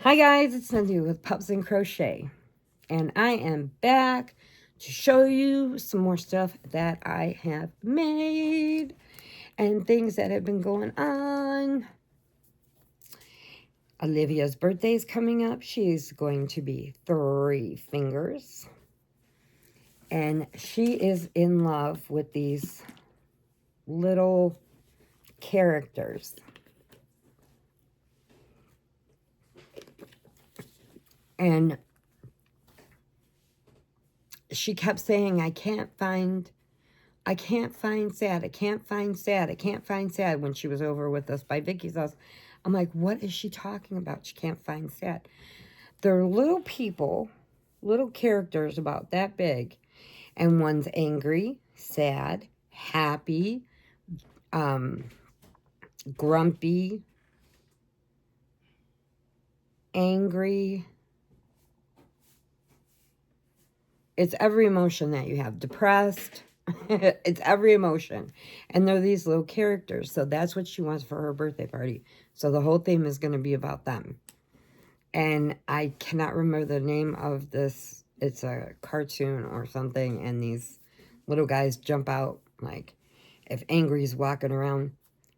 Hi guys, it's Cindy with Pups and Crochet, and I am back to show you some more stuff that I have made and things that have been going on. Olivia's birthday is coming up. She's going to be 3 fingers, and she is in love with these little characters. And she kept saying, I can't find sad. I can't find sad. I can't find sad when she was over with us by Vicky's house. I'm like, what is she talking about? She can't find sad. They're little people, little characters about that big. And one's angry, sad, happy, grumpy, angry. It's every emotion that you have. Depressed. It's every emotion. And they're these little characters. So that's what she wants for her birthday party. So the whole theme is going to be about them. And I cannot remember the name of this. It's a cartoon or something. And these little guys jump out like if Angry's walking around.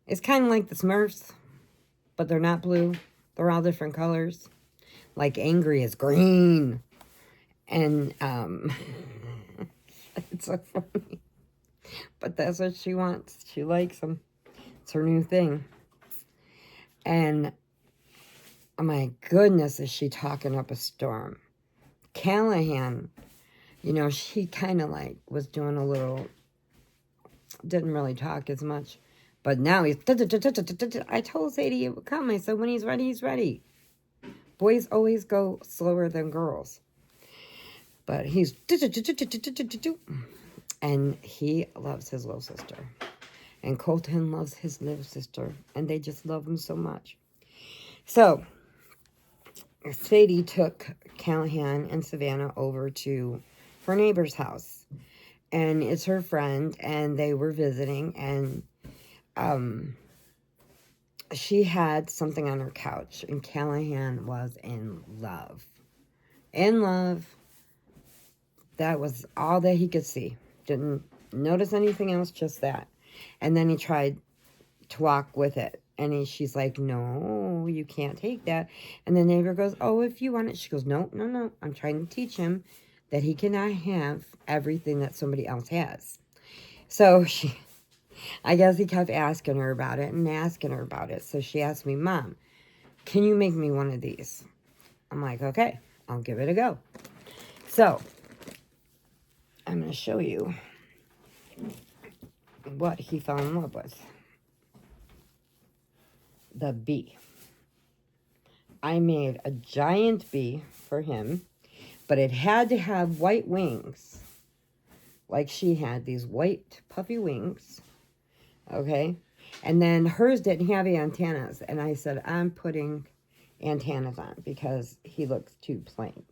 It's kind of like the Smurfs. But they're not blue. They're all different colors. Like Angry is green. And it's so funny. But that's what she wants. She likes them. It's her new thing. And oh my goodness, is she talking up a storm. Callahan, you know, she kind of like was doing a little, didn't really talk as much. But now he's, I told Sadie it would come. I said, when he's ready, he's ready. Boys always go slower than girls. But he's, and he loves his little sister. And Colton loves his little sister. And they just love him so much. So, Sadie took Callahan and Savannah over to her neighbor's house. And it's her friend. And they were visiting. And she had something on her couch. And Callahan was in love. In love. That was all that he could see. Didn't notice anything else, just that. And then he tried to walk with it. And she's like, no, you can't take that. And the neighbor goes, oh, if you want it. She goes, no, no, no. I'm trying to teach him that he cannot have everything that somebody else has. So I guess he kept asking her about it and asking her about it. So she asked me, Mom, can you make me one of these? I'm like, okay, I'll give it a go. So I'm going to show you what he fell in love with. The bee. I made a giant bee for him, but it had to have white wings. Like she had these white puffy wings. Okay? And then hers didn't have antennas. And I said, I'm putting antennas on because he looks too plain.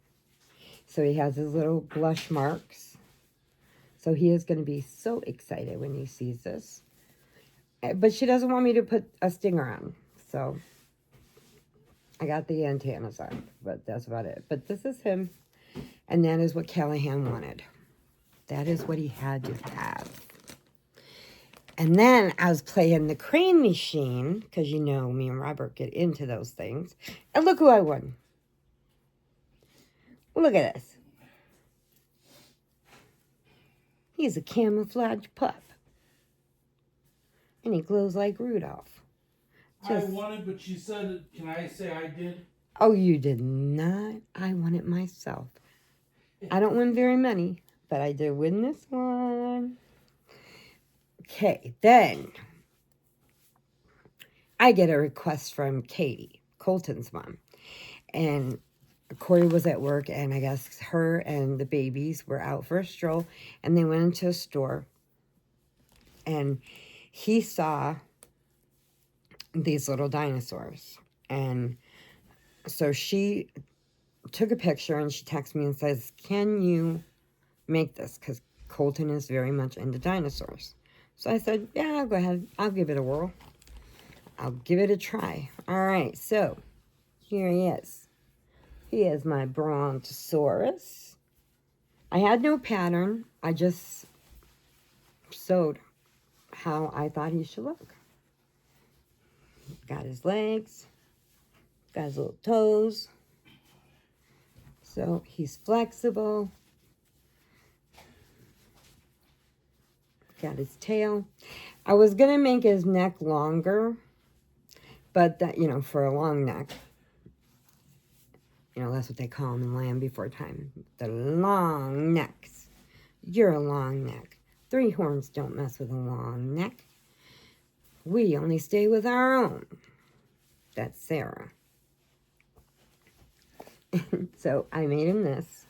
So he has his little blush marks. So he is going to be so excited when he sees this. But she doesn't want me to put a stinger on. So I got the antennas on. But that's about it. But this is him. And that is what Callahan wanted. That is what he had to have. And then I was playing the crane machine. Because you know me and Robert get into those things. And look who I won. Look at this. He's a camouflage pup. And he glows like Rudolph. I won it, but she said, can I say I did? Oh, you did not. I won it myself. I don't win very many, but I did win this one. Okay, then I get a request from Katie, Colton's mom. And Corey was at work, and I guess her and the babies were out for a stroll, and they went into a store, and he saw these little dinosaurs. And so she took a picture, and she texted me and says, can you make this? Because Colton is very much into dinosaurs. So I said, yeah, I'll go ahead. I'll give it a whirl. I'll give it a try. All right, so here he is. He is my Brontosaurus. I had no pattern. I just sewed how I thought he should look. Got his legs. Got his little toes. So he's flexible. Got his tail. I was going to make his neck longer, but that, you know, for a long neck. You know, that's what they call them in Land Before Time. The long necks. You're a long neck. Three horns don't mess with a long neck. We only stay with our own. That's Sarah. So I made him this,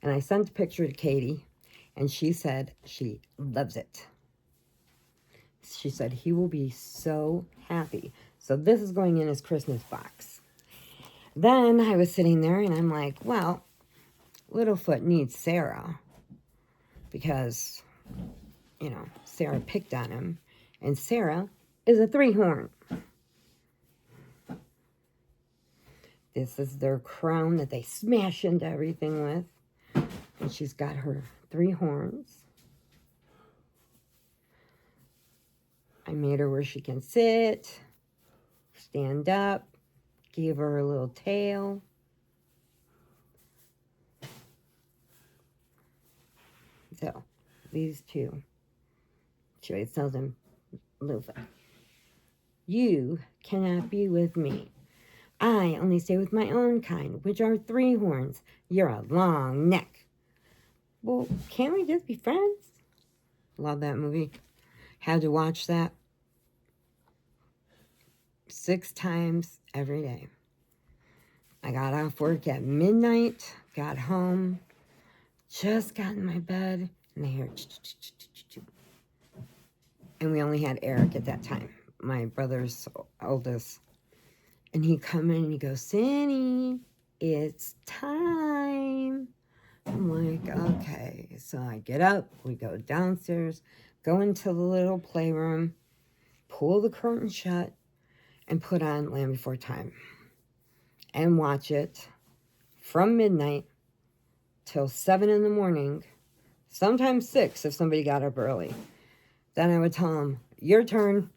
and I sent a picture to Katie, and she said she loves it. She said he will be so happy. So this is going in his Christmas box. Then I was sitting there, and I'm like, well, Littlefoot needs Sarah, because, you know, Sarah picked on him, and Sarah is a three-horn. This is their crown that they smash into everything with. And she's got her three horns. I made her where she can sit, stand up, gave her a little tail. So, these two. She always tells him, Lufa, you cannot be with me. I only stay with my own kind, which are three horns. You're a long neck. Well, can't we just be friends? Love that movie. Had to watch that 6 times every day. I got off work at midnight, got home, just got in my bed, and I heard and we only had Eric at that time, my brother's oldest. And he come in and he goes, Cindy, it's time. I'm like, okay. So I get up, we go downstairs, go into the little playroom, pull the curtain shut, and put on Land Before Time. And watch it from midnight till 7 in the morning, sometimes 6 if somebody got up early. Then I would tell them, your turn.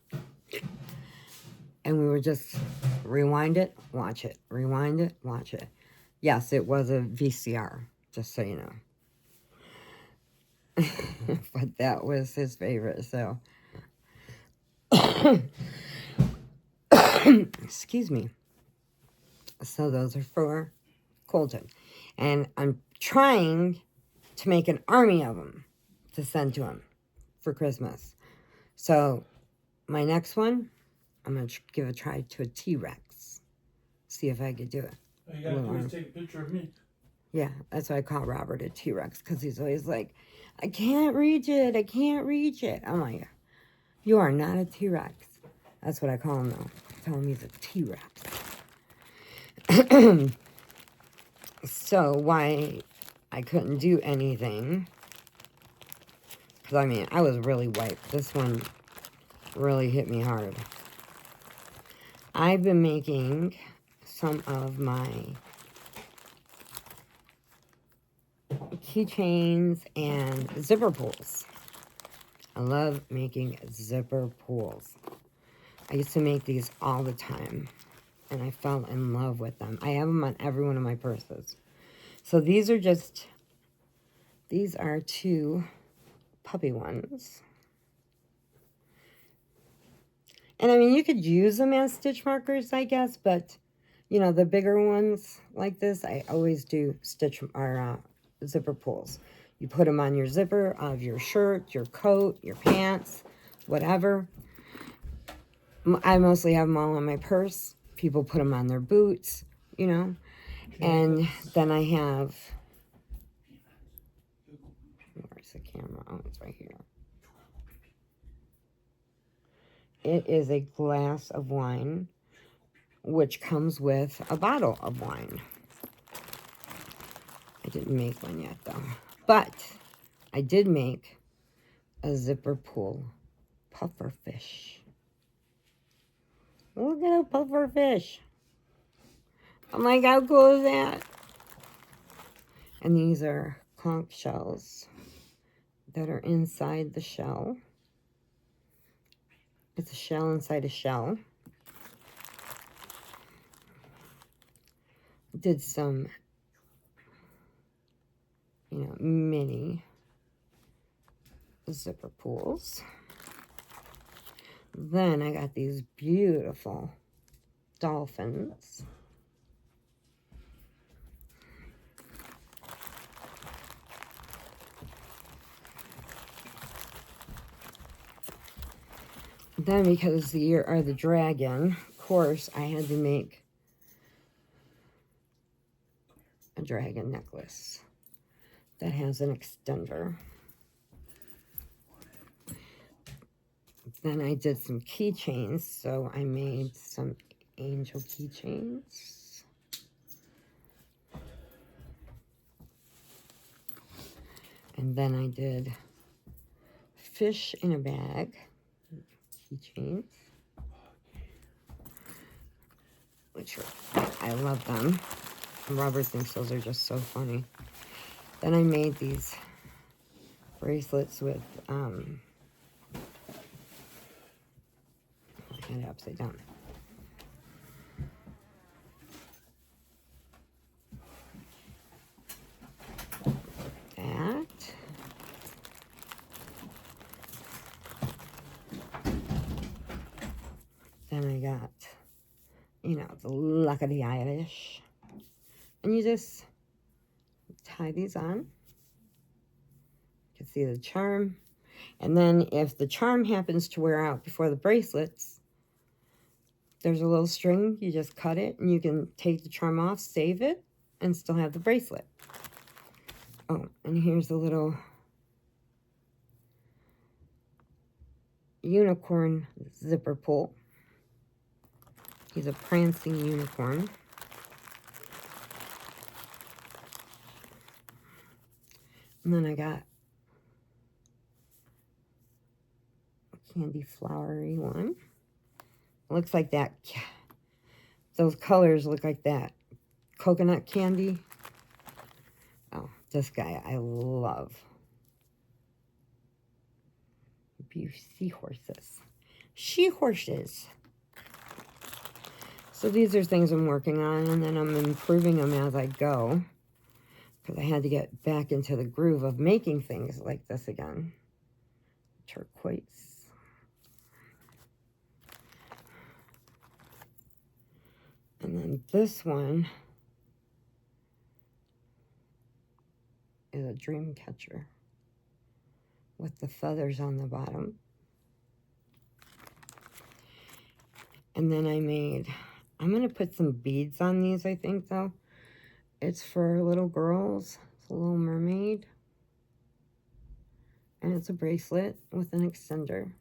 And we would just rewind it, watch it. Rewind it, watch it. Yes, it was a VCR, just so you know. But that was his favorite, so. Excuse me. So those are for Colton. And I'm trying to make an army of them to send to him for Christmas. So my next one, I'm going to give a try to a T-Rex. See if I could do it. All you gotta do is take a picture of me. Yeah, that's why I call Robert a T-Rex, because he's always like, I can't reach it. I can't reach it. I'm like, you are not a T-Rex. That's what I call him, though. I tell him he's a T-Rex. So why I couldn't do anything, because, I mean, I was really wiped. This one really hit me hard. I've been making some of my keychains and zipper pulls. I love making zipper pulls. I used to make these all the time, and I fell in love with them. I have them on every one of my purses. So these are 2 puppy ones. And I mean, you could use them as stitch markers, I guess, but, you know, the bigger ones like this, I always do zipper pulls. You put them on your zipper of your shirt, your coat, your pants, whatever. I mostly have them all in my purse. People put them on their boots, you know. And then I have, where's the camera? Oh, it's right here. It is a glass of wine, which comes with a bottle of wine. I didn't make one yet, though. But I did make a zipper pull puffer fish. Look at a puffer fish. I'm like, how cool is that? And these are conch shells that are inside the shell. It's a shell inside a shell. Did some, mini zipper pulls. Then I got these beautiful dolphins. Then because the dragon, of course, I had to make a dragon necklace that has an extender. Then I did some keychains, so I made some angel keychains. And then I did fish in a bag keychains, which I love them. Robert thinks those are just so funny. Then I made these bracelets with, I had it upside down. That. Then I got, the Luck of the Irish. And you just tie these on. You can see the charm. And then if the charm happens to wear out before the bracelets, there's a little string. You just cut it and you can take the charm off, save it, and still have the bracelet. Oh, and here's the little unicorn zipper pull. He's a prancing unicorn. And then I got a candy flowery one. It looks like that. Those colors look like that coconut candy. Oh, this guy I love. Seahorses. She-horses. So these are things I'm working on, and then I'm improving them as I go. Because I had to get back into the groove of making things like this again. Turquoise. And then this one is a dream catcher with the feathers on the bottom. And then I'm going to put some beads on these, I think, though. It's for little girls. It's a little mermaid. And it's a bracelet with an extender.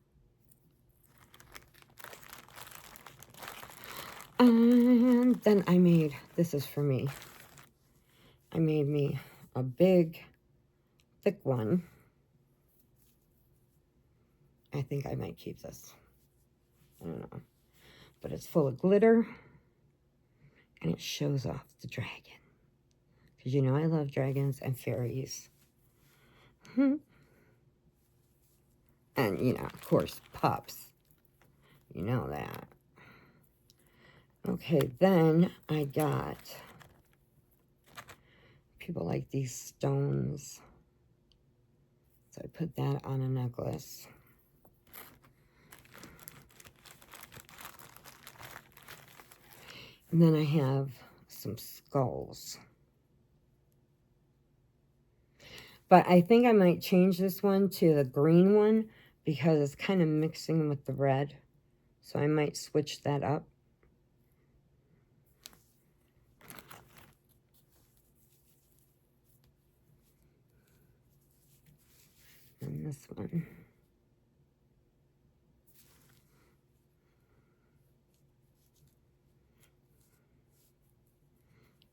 And then I made, this is for me. I made me a big, thick one. I think I might keep this. I don't know. But it's full of glitter. And it shows off the dragon. Because I love dragons and fairies. And, of course, pups. You know that. Okay, then I got, people like these stones. So I put that on a necklace. And then I have some skulls. But I think I might change this one to the green one because it's kind of mixing with the red. So I might switch that up. And this one.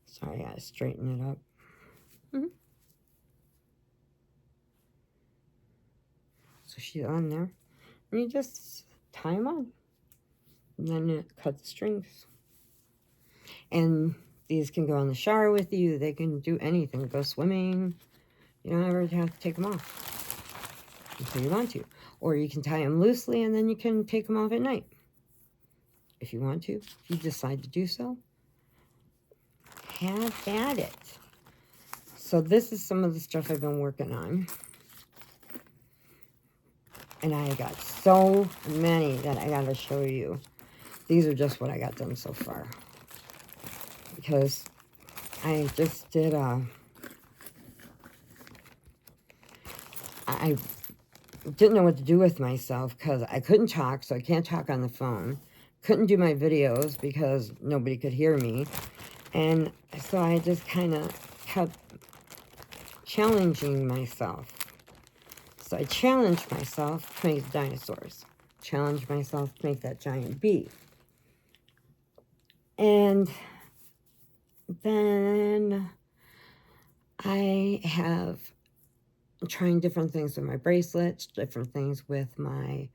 Sorry, I gotta straighten it up. So she's on there. And you just tie them on. And then cut the strings. And These can go in the shower with you. They can do anything. Go swimming. You don't ever have to take them off until you want to. Or you can tie them loosely and then you can take them off at night. If you want to. If you decide to do so. Have at it. So this is some of the stuff I've been working on. And I got so many that I got to show you. These are just what I got done so far. Because I just did I didn't know what to do with myself because I couldn't talk, so I can't talk on the phone. Couldn't do my videos because nobody could hear me. And so I just kind of kept challenging myself. So I challenged myself to make dinosaurs. Challenged myself to make that giant bee. And then I have trying different things with my bracelets, different things with my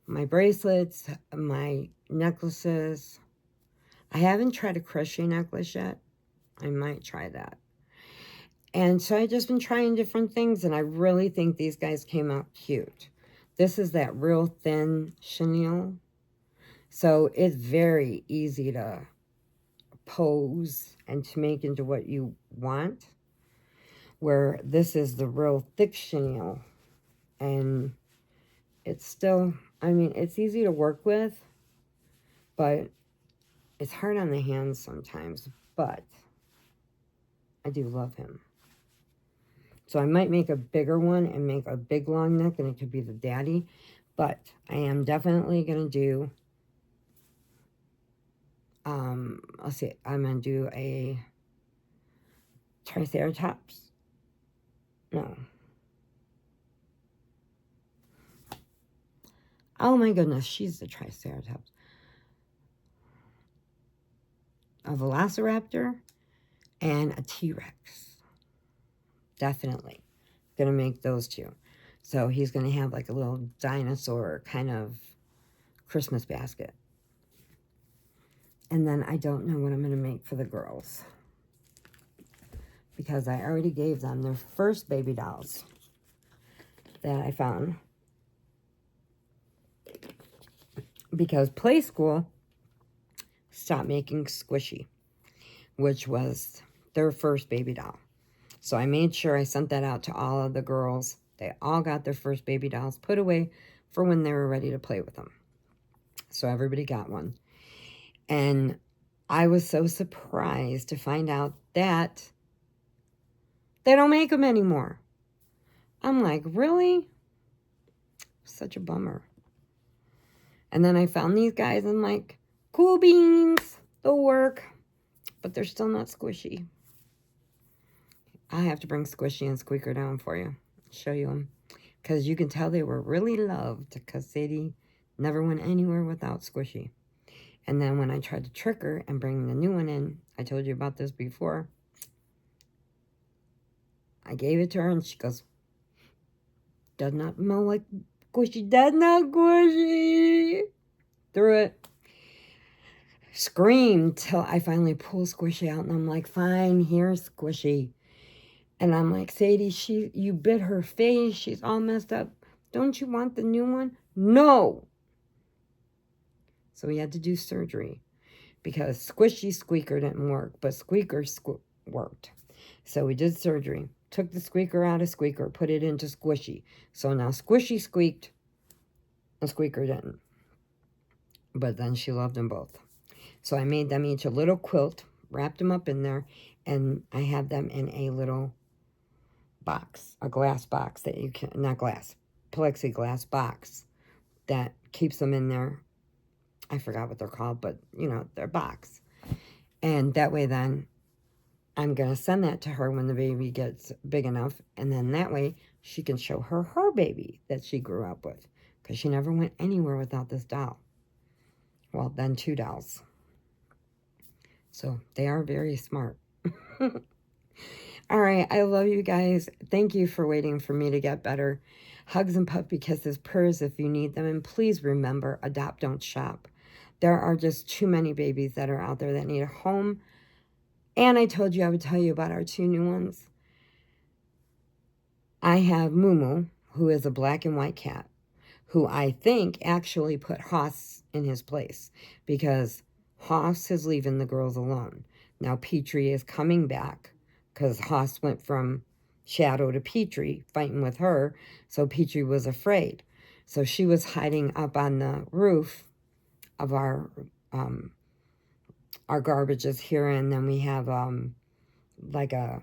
my bracelets, my necklaces. I haven't tried a crochet necklace yet. I might try that. And so I've just been trying different things, and I really think these guys came out cute. This is that real thin chenille. So it's very easy to pose and to make into what you want. Where this is the real thick chenille. And it's still, I mean, it's easy to work with. But it's hard on the hands sometimes. But I do love him. So I might make a bigger one and make a big long neck, and it could be the daddy. But I am definitely going to do, let's see, I'm going to do a Triceratops. No. Oh my goodness, she's the Triceratops. A Velociraptor and a T-Rex. Definitely. Gonna make those two. So he's gonna have like a little dinosaur kind of Christmas basket. And then I don't know what I'm gonna make for the girls. Because I already gave them their first baby dolls that I found. Because Play School stopped making Squishy, which was their first baby doll. So I made sure I sent that out to all of the girls. They all got their first baby dolls put away for when they were ready to play with them. So everybody got one. And I was so surprised to find out that they don't make them anymore. I'm like, really? Such a bummer. And then I found these guys and I'm like, cool beans, they'll work. But they're still not squishy. I have to bring Squishy and Squeaker down for you. Show you them. Because you can tell they were really loved. Because Sadie never went anywhere without Squishy. And then when I tried to trick her and bring the new one in, I told you about this before. I gave it to her and she goes, does not smell like Squishy. Does not Squishy. Threw it. Screamed till I finally pulled Squishy out. And I'm like, fine, here's Squishy. And I'm like, Sadie, you bit her face. She's all messed up. Don't you want the new one? No. So we had to do surgery because Squishy Squeaker didn't work, but Squeaker worked. So we did surgery. Took the Squeaker out of Squeaker, put it into Squishy. So now Squishy squeaked and Squeaker didn't. But then she loved them both. So I made them each a little quilt, wrapped them up in there, and I have them in a little box, a glass box that you can, not glass, plexiglass box that keeps them in there. I forgot what they're called, but you know, they're box. And that way then I'm going to send that to her when the baby gets big enough. And then that way she can show her baby that she grew up with. Because she never went anywhere without this doll. Well, then 2 dolls. So they are very smart. All right, I love you guys. Thank you for waiting for me to get better. Hugs and puppy kisses, purrs if you need them. And please remember, adopt, don't shop. There are just too many babies that are out there that need a home. And I told you I would tell you about our 2 new ones. I have Moo, who is a black and white cat, who I think actually put Haas in his place, because Haas is leaving the girls alone. Now Petrie is coming back because Haas went from Shadow to Petrie, fighting with her, so Petrie was afraid. So she was hiding up on the roof of our garbage is here, and then we have like a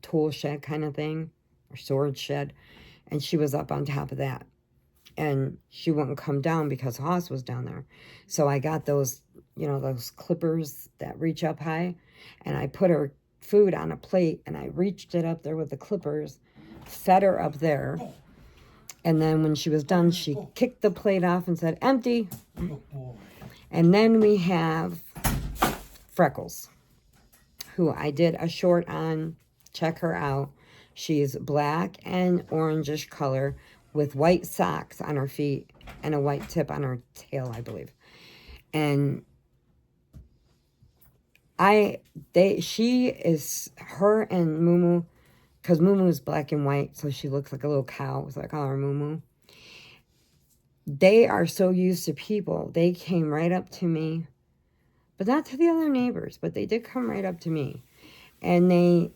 tool shed kind of thing, or storage shed, and she was up on top of that. And she wouldn't come down because Haas was down there. So I got those, you know, those clippers that reach up high, and I put her food on a plate, and I reached it up there with the clippers, fed her up there, and then when she was done, she kicked the plate off and said, "Empty." And then we have Freckles, who I did a short on. Check her out. She's black and orangish color with white socks on her feet and a white tip on her tail, I believe. And her and Moo, because Moo is black and white, so she looks like a little cow, so I call her Moo. They are so used to people. They came right up to me, but not to the other neighbors, but they did come right up to me. And they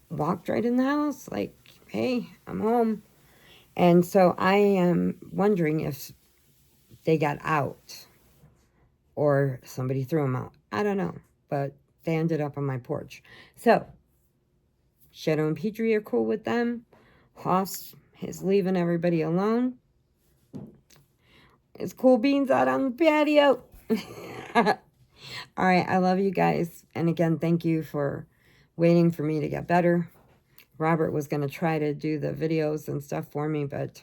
walked right in the house like, "Hey, I'm home." And so I am wondering if they got out or somebody threw them out. I don't know, but they ended up on my porch. So Shadow and Petrie are cool with them. Hoss is leaving everybody alone. It's cool beans out on the patio. All right, I love you guys. And again, thank you for waiting for me to get better. Robert was going to try to do the videos and stuff for me, but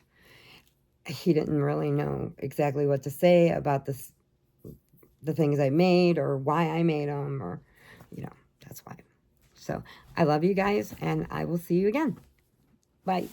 he didn't really know exactly what to say about the things I made or why I made them, or, you know, that's why. So I love you guys, and I will see you again. Bye.